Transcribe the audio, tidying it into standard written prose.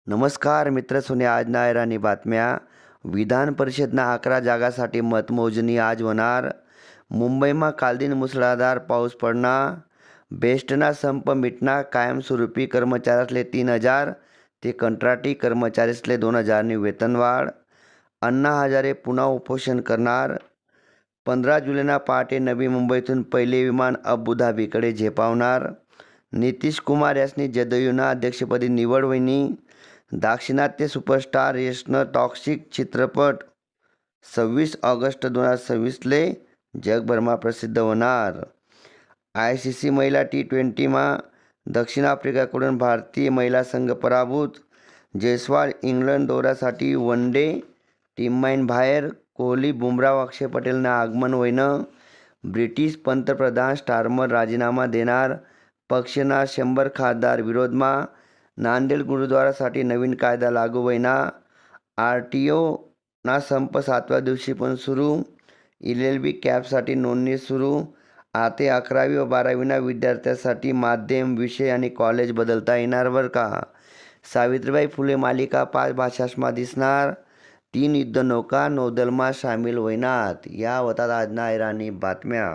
नमस्कार मित्र सोने आज नायराणी बातम्या. विधान परिषदना 11 जागासाठी मतमोजणी आज होणार. मुंबईમાં कालदिन मुसळधार पाऊस पडणार. बेस्टना संप मिटणार. कायमस्वरूपी कर्मचाऱ्यासले 3,000 ते कंत्राटी कर्मचाऱ्यासले 2,000 नी वेतनवाढ. अण्णा हजारे पुन्हा उपोषण करणार. 15 जुलैना पहाटे नवी मुंबईतून पहिले विमान अबुधाबीकडे झेपावणार. नितीश कुमार यांनी जदयूना अध्यक्षपदी निवड होईनी. दाक्षिणात्य सुपरस्टार यशनं टॉक्सिक चित्रपट 26 ऑगस्ट 2026ले जगभरमा प्रसिद्ध होणार. ICC महिला T20मा दक्षिण आफ्रिकाकडून भारतीय महिला संघ पराभूत. जयस्वाल इंग्लंड दौऱ्यासाठी वन डे टीममाईन बाहेर. कोहली, बुमराह, अक्षय पटेलनं आगमन होईनं. ब्रिटिश पंतप्रधान स्टारमर राजीनामा देणार. पक्षना 100 खासदार विरोधमा. नांदेड गुरुद्वारासाठी नवीन कायदा लागू होईना. RTO ना संप 7व्या दिवशी पण सुरू. LLB कॅपसाठी नोंदणी सुरू. आता 11वी व 12वीना विद्यार्थ्यांसाठी माध्यम, विषय आणि कॉलेज बदलता येणार बरं का. सावित्रीबाई फुले मालिका 5 भाषांमा दिसणार. 3 युद्धनौका नौदलमा सामील होईनात. या होतात आज नायराणी बातम्या.